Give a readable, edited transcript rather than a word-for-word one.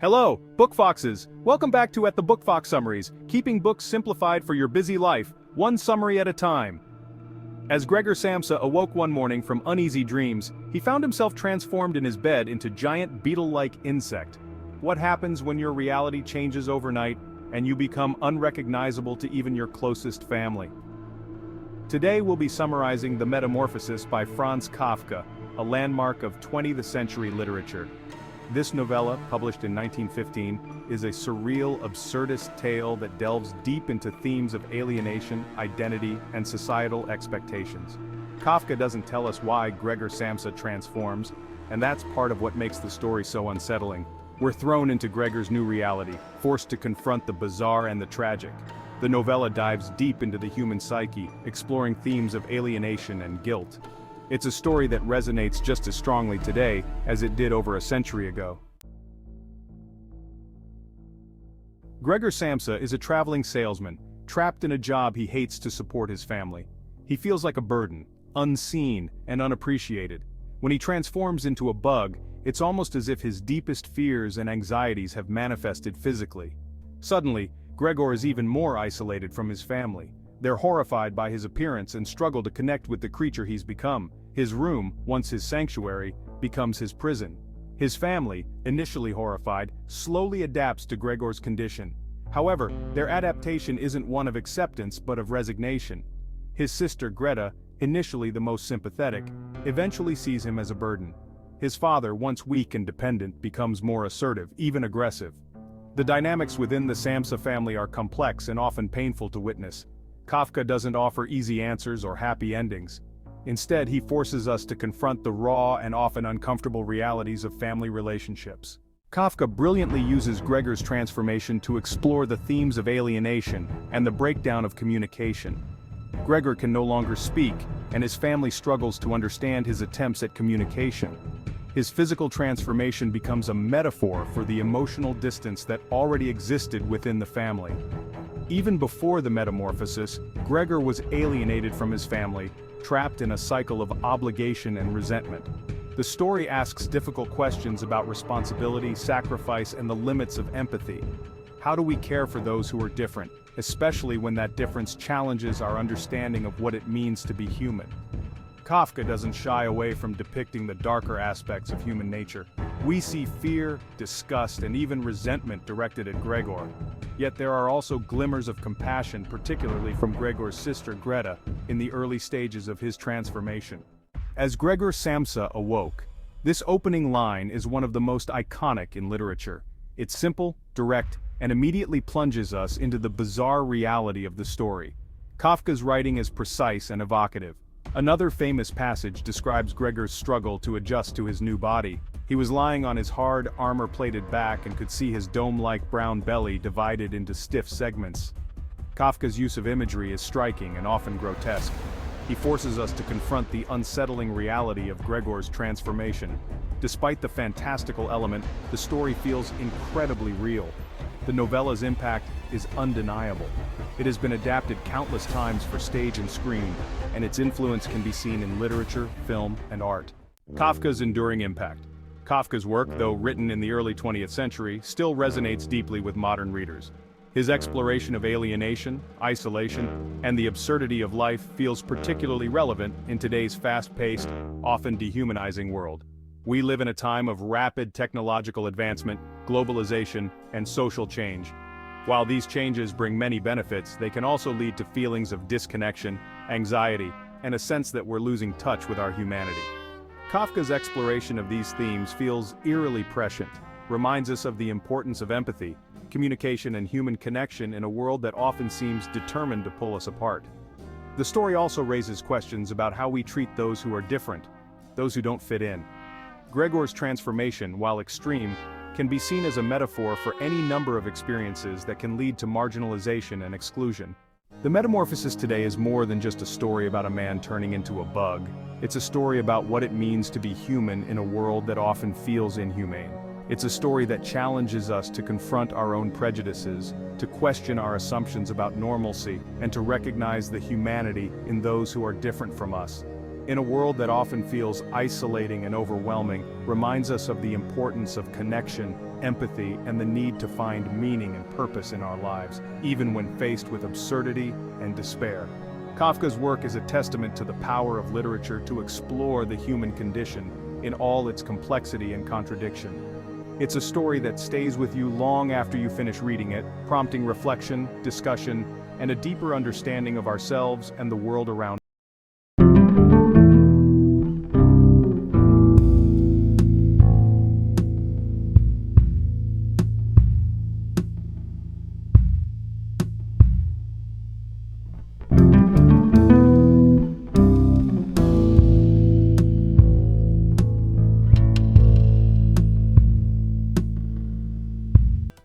Hello, Book Foxes! Welcome back to At the Book Fox Summaries, keeping books simplified for your busy life, one summary at a time. As Gregor Samsa awoke one morning from uneasy dreams, he found himself transformed in his bed into giant beetle-like insect. What happens when your reality changes overnight and you become unrecognizable to even your closest family? Today we'll be summarizing The Metamorphosis by Franz Kafka, a landmark of 20th century literature. This novella, published in 1915, is a surreal, absurdist tale that delves deep into themes of alienation, identity, and societal expectations. Kafka doesn't tell us why Gregor Samsa transforms, and that's part of what makes the story so unsettling. We're thrown into Gregor's new reality, forced to confront the bizarre and the tragic. The novella dives deep into the human psyche, exploring themes of alienation and guilt. It's a story that resonates just as strongly today as it did over a century ago. Gregor Samsa is a traveling salesman, trapped in a job he hates to support his family. He feels like a burden, unseen and unappreciated. When he transforms into a bug, it's almost as if his deepest fears and anxieties have manifested physically. Suddenly, Gregor is even more isolated from his family. They're horrified by his appearance and struggle to connect with the creature he's become. His room, once his sanctuary, becomes his prison. His family, initially horrified, slowly adapts to Gregor's condition. However, their adaptation isn't one of acceptance but of resignation. His sister Greta, initially the most sympathetic, eventually sees him as a burden. His father, once weak and dependent, becomes more assertive, even aggressive. The dynamics within the Samsa family are complex and often painful to witness. Kafka doesn't offer easy answers or happy endings. Instead, he forces us to confront the raw and often uncomfortable realities of family relationships. Kafka brilliantly uses Gregor's transformation to explore the themes of alienation and the breakdown of communication. Gregor can no longer speak, and his family struggles to understand his attempts at communication. His physical transformation becomes a metaphor for the emotional distance that already existed within the family. Even before the metamorphosis, Gregor was alienated from his family, trapped in a cycle of obligation and resentment. The story asks difficult questions about responsibility, sacrifice, and the limits of empathy. How do we care for those who are different, especially when that difference challenges our understanding of what it means to be human? Kafka doesn't shy away from depicting the darker aspects of human nature. We see fear, disgust, and even resentment directed at Gregor. Yet there are also glimmers of compassion, particularly from Gregor's sister Greta, in the early stages of his transformation. As Gregor Samsa awoke, this opening line is one of the most iconic in literature. It's simple, direct, and immediately plunges us into the bizarre reality of the story. Kafka's writing is precise and evocative. Another famous passage describes Gregor's struggle to adjust to his new body. He was lying on his hard, armor-plated back and could see his dome-like brown belly divided into stiff segments. Kafka's use of imagery is striking and often grotesque. He forces us to confront the unsettling reality of Gregor's transformation. Despite the fantastical element, the story feels incredibly real. The novella's impact is undeniable. It has been adapted countless times for stage and screen, and its influence can be seen in literature, film, and art. Kafka's enduring impact. Kafka's work, though written in the early 20th century, still resonates deeply with modern readers. His exploration of alienation, isolation, and the absurdity of life feels particularly relevant in today's fast-paced, often dehumanizing world. We live in a time of rapid technological advancement, globalization, and social change. While these changes bring many benefits, they can also lead to feelings of disconnection, anxiety, and a sense that we're losing touch with our humanity. Kafka's exploration of these themes feels eerily prescient, reminds us of the importance of empathy, communication, and human connection in a world that often seems determined to pull us apart. The story also raises questions about how we treat those who are different, those who don't fit in. Gregor's transformation, while extreme, can be seen as a metaphor for any number of experiences that can lead to marginalization and exclusion. The Metamorphosis Today is more than just a story about a man turning into a bug. It's a story about what it means to be human in a world that often feels inhumane. It's a story that challenges us to confront our own prejudices, to question our assumptions about normalcy, and to recognize the humanity in those who are different from us. in a world that often feels isolating and overwhelming, reminds us of the importance of connection, empathy, and the need to find meaning and purpose in our lives, even when faced with absurdity and despair. Kafka's work is a testament to the power of literature to explore the human condition in all its complexity and contradiction. It's a story that stays with you long after you finish reading it, prompting reflection, discussion, and a deeper understanding of ourselves and the world around us.